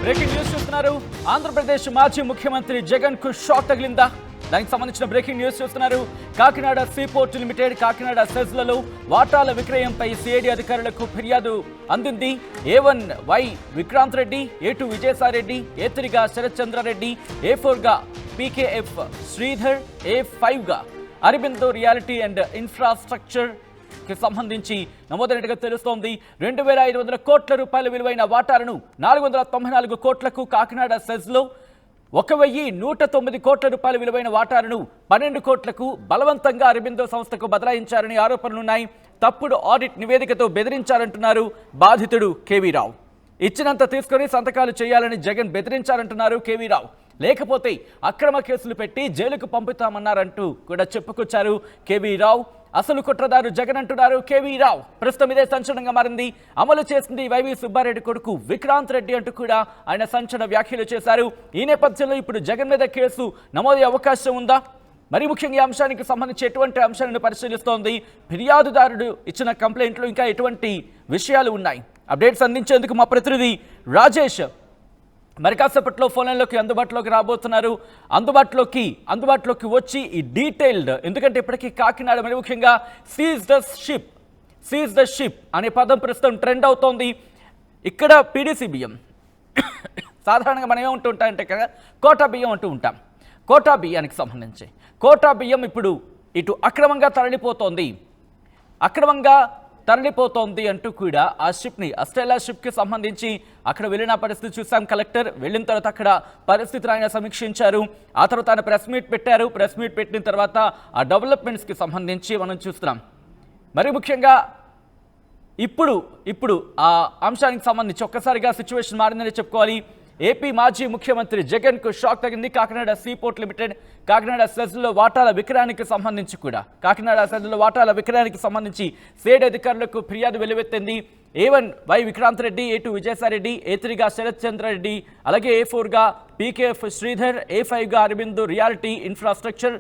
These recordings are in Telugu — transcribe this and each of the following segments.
బ్రేకింగ్ న్యూస్ చూస్తున్నారు. ఆంధ్రప్రదేశ్ మాజీ ముఖ్యమంత్రి జగన్ కు షాక్ తగిలిందా? దానికి సంబంధించిన బ్రేకింగ్ న్యూస్ చూస్తున్నారు. కాకినాడ సీపోర్ట్ లిమిటెడ్ కాకినాడ సెజ్లలో వాటాల విక్రయంపై సిఐడి అధికారులకు ఫిర్యాదు అందింది. A1 Y Vikrant Reddy, A2 Vijayasaireddy, A3గా శరత్ చంద్రారెడ్డి, A4గా PKF శ్రీధర్, A5 గా అరబిందో రియాలిటీ అండ్ ఇన్ఫ్రాస్ట్రక్చర్ కి సంబంధించి నమోదైనట్టుగా తెలుస్తోంది. 2,500 కోట్ల రూపాయల విలువైన వాటాలను 494 కోట్లకు కాకినాడ సెజ్లో, 1,109 కోట్ల రూపాయల విలువైన వాటాలను 12 కోట్లకు బలవంతంగా అరబిందో సంస్థకు బదలాయించారని ఆరోపణలున్నాయి. తప్పుడు ఆడిట్ నివేదికతో బెదిరించారంటున్నారు బాధితుడు కేవీ రావు. ఇచ్చినంత తీసుకొని సంతకాలు చేయాలని జగన్ బెదిరించారంటున్నారు కేవీ రావు. లేకపోతే అక్రమ కేసులు పెట్టి జైలుకు పంపుతామన్నారంటూ కూడా చెప్పుకొచ్చారు కేవీ రావు. అసలు కుట్రదారు జగన్ అంటున్నారు కేవీ రావు. ప్రస్తుతం ఇదే సంచలనంగా మారింది. అమలు చేసింది వైవి సుబ్బారెడ్డి కొడుకు విక్రాంత్ రెడ్డి అంటూ కూడా ఆయన సంచలన వ్యాఖ్యలు చేశారు. ఈ నేపథ్యంలో ఇప్పుడు జగన్ మీద కేసు నమోదయ్యే అవకాశం ఉందా? మరి ముఖ్యంగా ఈ అంశానికి సంబంధించి ఎటువంటి అంశాలను పరిశీలిస్తోంది? ఫిర్యాదుదారుడు ఇచ్చిన కంప్లైంట్లో ఇంకా ఎటువంటి విషయాలు ఉన్నాయి? అప్డేట్స్ అందించేందుకు మా ప్రతినిధి రాజేష్ మరి కాసేపట్లో ఫోన్ లైన్లోకి అందుబాటులోకి రాబోతున్నారు. అందుబాటులోకి వచ్చి ఈ డీటెయిల్డ్, ఎందుకంటే ఇప్పటికీ కాకినాడ మరి ముఖ్యంగా సీజ్ ద షిప్ అనే పదం ప్రస్తుతం ట్రెండ్ అవుతోంది. ఇక్కడ పీడీసీ బియ్యం సాధారణంగా మనం ఏమంటుంటామంటే కదా కోటా బియ్యం అంటూ ఉంటాం. కోటా బియ్యానికి సంబంధించి కోటా బియ్యం ఇప్పుడు ఇటు అక్రమంగా తరలిపోతోంది అంటూ కూడా ఆ షిప్ని అస్ట్రేలియా షిప్కి సంబంధించి అక్కడ వెళ్ళిన పరిస్థితి చూసాం. కలెక్టర్ వెళ్ళిన తర్వాత అక్కడ పరిస్థితిని ఆయన సమీక్షించారు. ఆ తర్వాత ఆయన ప్రెస్ మీట్ పెట్టిన తర్వాత ఆ డెవలప్మెంట్స్కి సంబంధించి మనం చూస్తున్నాం. మరి ముఖ్యంగా ఇప్పుడు ఆ అంశానికి సంబంధించి ఒక్కసారిగా సిచ్యువేషన్ మారిందని చెప్పుకోవాలి. ఏపీ మాజీ ముఖ్యమంత్రి జగన్ కు షాక్ తగింది. కాకినాడ సీపోర్ట్ లిమిటెడ్ కాకినాడ సెజ్లో వాటాల విక్రయానికి సంబంధించి సేడ్ అధికారులకు ఫిర్యాదు వెలువెత్తింది. A1 Y Vikrant Reddy, A2 Vijayasaireddy, A3గా శరత్ చంద్రారెడ్డి, అలాగే A4గా PKF శ్రీధర్, A5గా అరబిందో రియాలిటీ ఇన్ఫ్రాస్ట్రక్చర్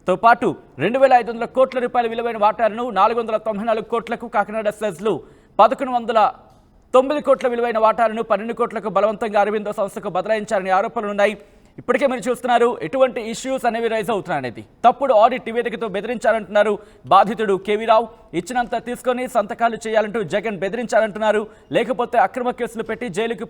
తో పాటు 2,500 కోట్ల రూపాయల విలువైన వాటాలను 494 కోట్లకు కాకినాడ సెజ్లు, 1,109 కోట్ల విలువైన వాటాలను 12 కోట్లకు బలవంతంగా అరబిందో సంస్థకు బదలాయించారని ఆరోపణలున్నాయి. ఇప్పటికే మీరు చూస్తున్నారు ఎటువంటి ఇష్యూస్ అనేవి రైజ్ అవుతున్నాయనేది. తప్పుడు ఆడిట్ నివేదికతో బెదిరించారంటున్నారు బాధితుడు కేవీ రావు. ఇచ్చినంత తీసుకొని సంతకాలు చేయాలంటూ జగన్ బెదిరించారంటున్నారు. లేకపోతే అక్రమ కేసులు పెట్టి జైలుకు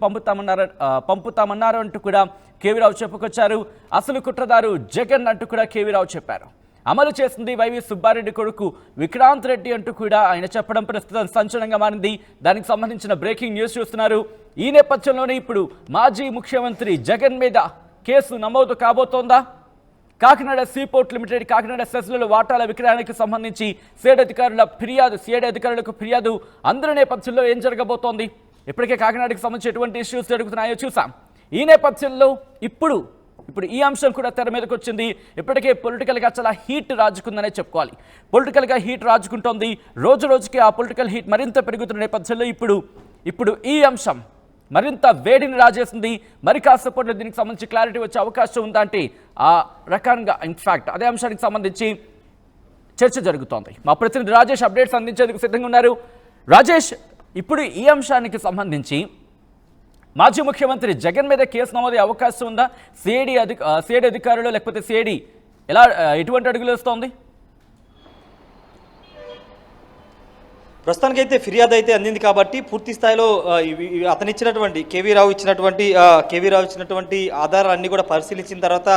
పంపుతామన్నారు అంటూ కూడా కేవీ రావు చెప్పుకొచ్చారు. అసలు కుట్రదారు జగన్ అంటూ కూడా కేవీ రావు చెప్పారు. అమలు చేసింది వైవి సుబ్బారెడ్డి కొడుకు విక్రాంత్ రెడ్డి అంటూ కూడా ఆయన చెప్పడం ప్రస్తుతం సంచలనంగా మారింది. దానికి సంబంధించిన బ్రేకింగ్ న్యూస్ చూస్తున్నారు. ఈ నేపథ్యంలోనే ఇప్పుడు మాజీ ముఖ్యమంత్రి జగన్ మీద కేసు నమోదు కాబోతోందా? కాకినాడ సీపోర్ట్ లిమిటెడ్ కాకినాడ సెజ్లలో వాటాల విక్రయానికి సంబంధించి సిఐడి అధికారులకు ఫిర్యాదు అందరి నేపథ్యంలో ఏం జరగబోతోంది? ఇప్పటికే కాకినాడకి సంబంధించి ఎటువంటి ఇష్యూస్ జరుగుతున్నాయో చూసాం. ఈ నేపథ్యంలో ఇప్పుడు ఈ అంశం కూడా తెర మీదకి వచ్చింది. ఇప్పటికే పొలిటికల్గా చాలా హీట్ రాజుకుందనే చెప్పుకోవాలి. పొలిటికల్గా హీట్ రాజుకుంటోంది. రోజు రోజుకి ఆ పొలిటికల్ హీట్ మరింత పెరుగుతున్న నేపథ్యంలో ఇప్పుడు ఈ అంశం మరింత వేడిని రాజేసింది. మరి కాసేపట్లో దీనికి సంబంధించి క్లారిటీ వచ్చే అవకాశం ఉందా అంటే ఆ రకంగా ఇన్ఫ్యాక్ట్ అదే అంశానికి సంబంధించి చర్చ జరుగుతోంది. మా ప్రతినిధి రాజేష్ అప్డేట్స్ అందించేందుకు సిద్ధంగా ఉన్నారు. రాజేష్, ఇప్పుడు ఈ అంశానికి సంబంధించి మాజీ ముఖ్యమంత్రి జగన్ మీద కేసు నమోదయ్యే అవకాశం ఉందా? సిఐడి అధికారులు లేకపోతే సిఐడి ఎటువంటి అడుగులు వేస్తోంది? ప్రస్తుతానికైతే ఫిర్యాదు అయితే అందింది కాబట్టి పూర్తి స్థాయిలో అతను ఇచ్చినటువంటి కేవీ రావు ఇచ్చినటువంటి ఆధారాలన్నీ కూడా పరిశీలించిన తర్వాత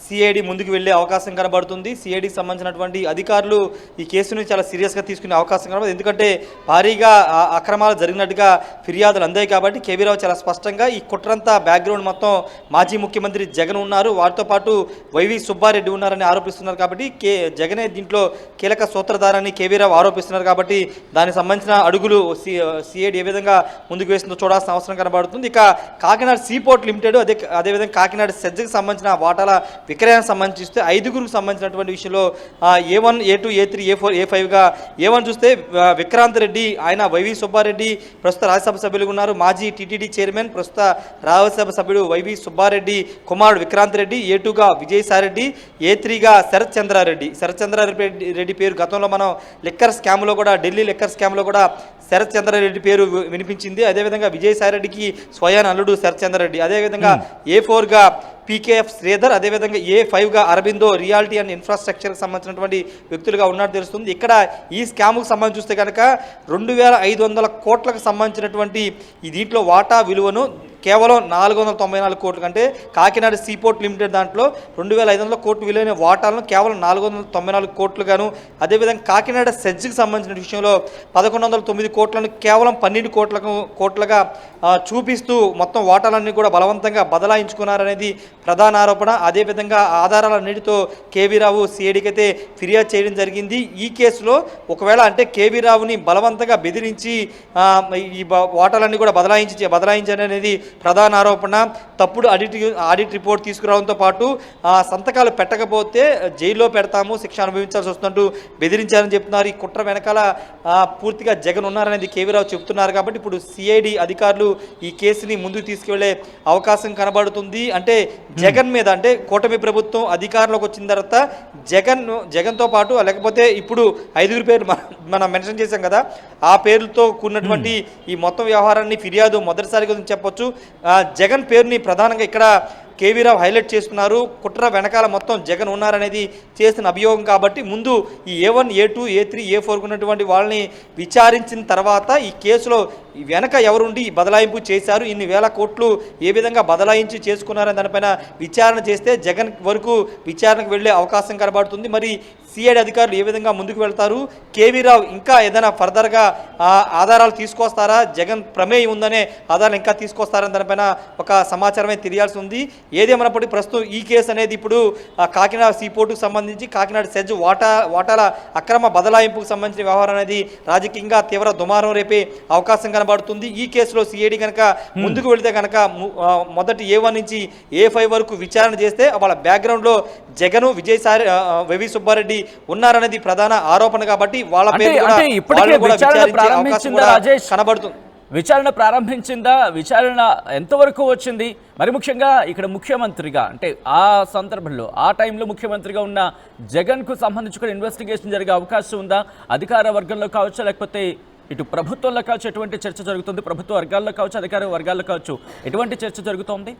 సిఐడి ముందుకు వెళ్ళే అవకాశం కనబడుతుంది. సిఐడికి సంబంధించినటువంటి అధికారులు ఈ కేసును చాలా సీరియస్గా తీసుకునే అవకాశం కనబడుతుంది. ఎందుకంటే భారీగా అక్రమాలు జరిగినట్టుగా ఫిర్యాదులు అందాయి కాబట్టి కేవీ రావు చాలా స్పష్టంగా ఈ కుట్రంతా బ్యాక్గ్రౌండ్ మొత్తం మాజీ ముఖ్యమంత్రి జగన్ ఉన్నారు, వారితో పాటు వైవి సుబ్బారెడ్డి ఉన్నారని ఆరోపిస్తున్నారు. కాబట్టి జగనే దీంట్లో కీలక సూత్రధారని కేవీ రావు ఆరోపిస్తున్నారు. కాబట్టి దానికి సంబంధించిన అడుగులు సిఐడి ఏ విధంగా ముందుకు వేసిందో చూడాల్సిన అవసరం కనబడుతుంది. ఇక కాకినాడ సీపోర్ట్ లిమిటెడ్ అదేవిధంగా కాకినాడ సెజ్కి సంబంధించిన వాటాల విక్రయానికి సంబంధించి చూస్తే 5గురికి సంబంధించినటువంటి విషయంలో A1, A2, A3, A4, A5గా A1 చూస్తే విక్రాంత్ రెడ్డి, ఆయన వైవి సుబ్బారెడ్డి ప్రస్తుత రాజ్యసభ సభ్యులుగా ఉన్నారు. మాజీ టీటీడీ చైర్మన్, ప్రస్తుత రాజ్యసభ సభ్యుడు వైవి సుబ్బారెడ్డి కుమారుడు విక్రాంత్ రెడ్డి. A2గా విజయసాయిరెడ్డి, A3గా శరత్ చంద్రారెడ్డి పేరు గతంలో మనం లిక్కర్ స్కామ్లో కూడా ఢిల్లీ లిక్కర్ స్కామ్ స్కామ్లో కూడా శరత్ చంద్రారెడ్డి పేరు వినిపించింది. అదేవిధంగా విజయసాయిరెడ్డికి స్వయాన అల్లుడు శరత్ చంద్రారెడ్డి, అదేవిధంగా A4గా PKF శ్రీధర్, అదేవిధంగా A5గా అరబిందో రియాలిటీ అండ్ ఇన్ఫ్రాస్ట్రక్చర్కి సంబంధించినటువంటి వ్యక్తులుగా ఉన్నట్టు తెలుస్తుంది. ఇక్కడ ఈ స్కామ్కు సంబంధించి చూస్తే కనుక 2500 కోట్లకు సంబంధించినటువంటి ఈ దీంట్లో వాటా విలువను కేవలం 494 కోట్లు, అంటే కాకినాడ సీపోర్ట్ లిమిటెడ్ దాంట్లో 2500 కోట్లు విలువైన వాటాలను కేవలం 494 కోట్లు గాను, అదేవిధంగా కాకినాడ సెజ్కి సంబంధించిన విషయంలో 1109 కోట్లను కేవలం 12 కోట్లుగా చూపిస్తూ మొత్తం వాటాలన్నీ కూడా బలవంతంగా బదలాయించుకున్నారనేది ప్రధాన ఆరోపణ. అదేవిధంగా ఆధారాలన్నిటితో కేవీ రావు సిఐడికి అయితే ఫిర్యాదు చేయడం జరిగింది. ఈ కేసులో ఒకవేళ అంటే కేవీ రావుని బలవంతంగా బెదిరించి ఈ వాటాలన్నీ కూడా బదలాయించారనేది ప్రధాన ఆరోపణ. తప్పుడు ఆడిట్ రిపోర్ట్ తీసుకురావడంతో పాటు సంతకాలు పెట్టకపోతే జైల్లో పెడతాము, శిక్ష అనుభవించాల్సి వస్తుందంటూ బెదిరించారని చెప్తున్నారు. ఈ కుట్ర వెనకాల పూర్తిగా జగన్ ఉన్నారనేది కేవీ రావు చెప్తున్నారు. కాబట్టి ఇప్పుడు సిఐడి అధికారులు ఈ కేసుని ముందుకు తీసుకువెళ్లే అవకాశం కనబడుతుంది. అంటే జగన్ మీద, అంటే కూటమి ప్రభుత్వం అధికారంలోకి వచ్చిన తర్వాత జగన్తో పాటు లేకపోతే ఇప్పుడు 5 పేరు మనం మెన్షన్ చేశాం కదా, ఆ పేర్లతో కూడినటువంటి ఈ మొత్తం వ్యవహారాన్ని ఫిర్యాదు మొదటిసారిగా చెప్పొచ్చు. జగన్ పేరుని ప్రధానంగా ఇక్కడ కేవీ రావు హైలైట్ చేస్తున్నారు. కుట్ర వెనకాల మొత్తం జగన్ ఉన్నారనేది చేసిన అభియోగం. కాబట్టి ముందు ఈ A1, A2, A3, A4 ఉన్నటువంటి వాళ్ళని విచారించిన తర్వాత ఈ కేసులో వెనక ఎవరుండి ఈ బదలాయింపు చేశారు, ఇన్ని వేల కోట్లు ఏ విధంగా బదలాయించి చేసుకున్నారని దానిపైన విచారణ చేస్తే జగన్ వరకు విచారణకు వెళ్ళే అవకాశం కనబడుతుంది. మరి సిఐడి అధికారులు ఏ విధంగా ముందుకు వెళ్తారు, కేవీ రావు ఇంకా ఏదైనా ఫర్దర్గా ఆధారాలు తీసుకొస్తారా, జగన్ ప్రమేయం ఉందనే ఆధారాలు ఇంకా తీసుకొస్తారని దానిపైన ఒక సమాచారమే తెలియాల్సి ఉంది. ఏదేమన్నప్పటికీ ప్రస్తుతం ఈ కేసు అనేది ఇప్పుడు కాకినాడ సీపోర్టుకు సంబంధించి కాకినాడ సెజ్ వాటాల అక్రమ బదలాయింపుకు సంబంధించిన వ్యవహారం అనేది రాజకీయంగా తీవ్ర దుమారం రేపే అవకాశం కనబడుతుంది. ఈ కేసులో సిఐడి కనుక ముందుకు వెళితే కనుక మొదటి A1 నుంచి A5 వరకు విచారణ చేస్తే వాళ్ళ బ్యాక్గ్రౌండ్లో జగను, విజయసాయి, వైవి సుబ్బారెడ్డి ఉన్నారనేది ప్రధాన ఆరోపణ. కాబట్టి వాళ్ళ పేరు కనబడుతుంది. విచారణ ప్రారంభించిందా, విచారణ ఎంతవరకు వచ్చింది, మరి ముఖ్యంగా ఇక్కడ ముఖ్యమంత్రిగా అంటే ఆ సందర్భంలో ఆ టైంలో ముఖ్యమంత్రిగా ఉన్న జగన్కు సంబంధించి కూడా ఇన్వెస్టిగేషన్ జరిగే అవకాశం ఉందా, అధికార వర్గంలో కావచ్చు లేకపోతే ఇటు ప్రభుత్వంలో కావచ్చు ఎటువంటి చర్చ జరుగుతుంది, ప్రభుత్వ వర్గాల్లో కావచ్చు అధికార వర్గాల్లో కావచ్చు ఎటువంటి చర్చ జరుగుతోంది?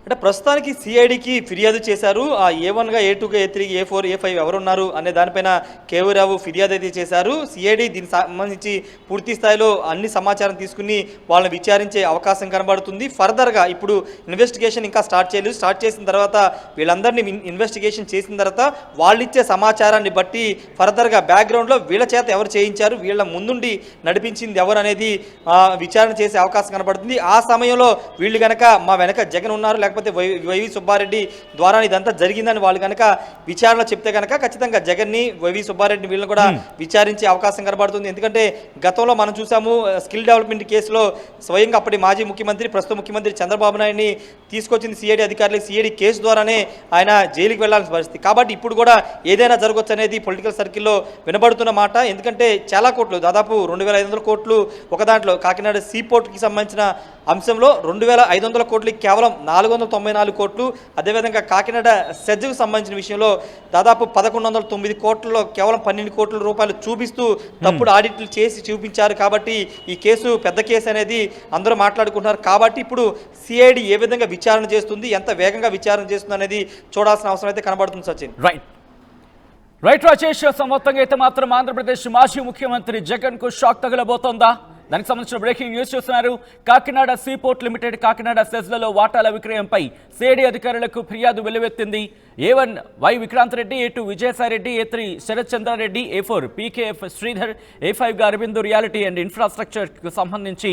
అంటే ప్రస్తుతానికి సిఐడికి ఫిర్యాదు చేశారు. ఆ A1గా, A2గా, A3, A4, A5 ఎవరున్నారు అనే దానిపైన కేవీ రావు ఫిర్యాదు అయితే చేశారు. సిఐడి దీనికి సంబంధించి పూర్తి స్థాయిలో అన్ని సమాచారం తీసుకుని వాళ్ళని విచారించే అవకాశం కనబడుతుంది. ఫర్దర్గా ఇప్పుడు ఇన్వెస్టిగేషన్ ఇంకా స్టార్ట్ చేయలేదు. స్టార్ట్ చేసిన తర్వాత వీళ్ళందరినీ ఇన్వెస్టిగేషన్ చేసిన తర్వాత వాళ్ళు ఇచ్చే సమాచారాన్ని బట్టి ఫర్దర్గా బ్యాక్గ్రౌండ్లో వీళ్ళ చేత ఎవరు చేయించారు, వీళ్ళ ముందుండి నడిపించింది ఎవరు అనేది విచారణ చేసే అవకాశం కనబడుతుంది. ఆ సమయంలో వీళ్ళు కనుక మా వెనక జగన్ ఉన్నారు లేకపోతే వైవి సుబ్బారెడ్డి ద్వారా ఇదంతా జరిగిందని వాళ్ళు కనుక విచారణ చెప్తే కనుక ఖచ్చితంగా జగన్ని, వైవి సుబ్బారెడ్డిని వీళ్ళని కూడా విచారించే అవకాశం కనబడుతుంది. ఎందుకంటే గతంలో మనం చూసాము స్కిల్ డెవలప్మెంట్ కేసులో స్వయంగా అప్పటి మాజీ ముఖ్యమంత్రి, ప్రస్తుత ముఖ్యమంత్రి చంద్రబాబు నాయుడిని తీసుకొచ్చింది సిఐడి అధికారులు. సిఐడి కేసు ద్వారానే ఆయన జైలుకి వెళ్లాల్సిన పరిస్థితి. కాబట్టి ఇప్పుడు కూడా ఏదైనా జరగవచ్చు అనేది పొలిటికల్ సర్కిల్లో వినబడుతున్న మాట. ఎందుకంటే చాలా కోట్లు, దాదాపు 2500 కోట్లు ఒక దాంట్లో కాకినాడ సీపోర్ట్కి సంబంధించిన అంశంలో 2500 కోట్లు కేవలం 494 కోట్లు, అదేవిధంగా కాకినాడ సెజ్కు సంబంధించిన విషయంలో దాదాపు 1109 కోట్లలో కేవలం 12 కోట్ల రూపాయలు చూపిస్తూ తప్పుడు ఆడిట్లు చేసి చూపించారు. కాబట్టి ఈ కేసు పెద్ద కేసు అనేది అందరూ మాట్లాడుకుంటున్నారు. కాబట్టి ఇప్పుడు సిఐడి ఏ విధంగా విచారణ చేస్తుంది, ఎంత వేగంగా విచారణ చేస్తుంది అనేది చూడాల్సిన అవసరం అయితే కనబడుతుంది. సచిన్. రైట్ రాజేష్, మొత్తంగా అయితే మాత్రం ఆంధ్రప్రదేశ్ మాజీ ముఖ్యమంత్రి జగన్ కు షాక్ తగలబోతోందా? దానికి సంబంధించిన బ్రేకింగ్ న్యూస్ చూస్తున్నారు. కాకినాడ సీపోర్ట్ లిమిటెడ్ కాకినాడ సెజ్లలో వాటాల విక్రయంపై సిఐడి అధికారులకు ఫిర్యాదు వెలువెత్తింది. A1 Y Vikrant Reddy, A2 Vijayasai Reddy, A3 Sarath Chandrareddy, A4 PKF Sridhar, A5గా అరబిందో రియాలిటీ అండ్ ఇన్ఫ్రాస్ట్రక్చర్కు సంబంధించి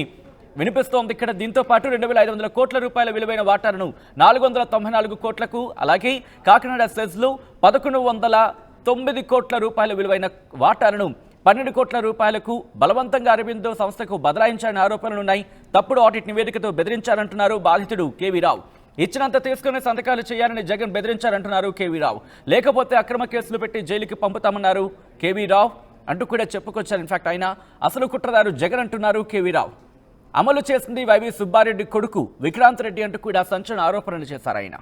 వినిపిస్తోంది. ఇక్కడ దీంతో పాటు 2500 కోట్ల రూపాయల విలువైన వాటాలను 494 కోట్లకు, అలాగే కాకినాడ సెజ్లో 1109 కోట్ల రూపాయల విలువైన వాటాలను 12 కోట్ల రూపాయలకు బలవంతంగా అరబిందో సంస్థకు బదలాయించారనే ఆరోపణలున్నాయి. తప్పుడు ఆడిట్ నివేదికతో బెదిరించారంటున్నారు బాధితుడు కేవీ రావు. ఇచ్చినంత తీసుకుని సంతకాలు చేయాలని జగన్ బెదిరించారంటున్నారు కేవీ రావు. లేకపోతే అక్రమ కేసులు పెట్టి జైలుకి పంపుతామన్నారు కేవీ రావు అంటూ కూడా చెప్పుకొచ్చారు. ఇన్ఫాక్ట్ ఆయన అసలు కుట్రదారు జగన్ అంటున్నారు కేవీ రావు. అమలు చేసింది వైవి సుబ్బారెడ్డి కొడుకు విక్రాంత్ రెడ్డి అంటూ కూడా సంచలన ఆరోపణలు చేశారు ఆయన.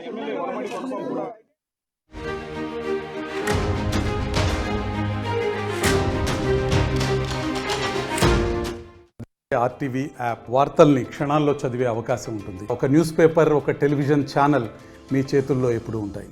ఆర్టీవీ యాప్ వార్తల్ని క్షణాల్లో చదివే అవకాశం ఉంటుంది. ఒక న్యూస్ పేపర్, ఒక టెలివిజన్ ఛానల్ మీ చేతుల్లో ఎప్పుడూ ఉంటాయి.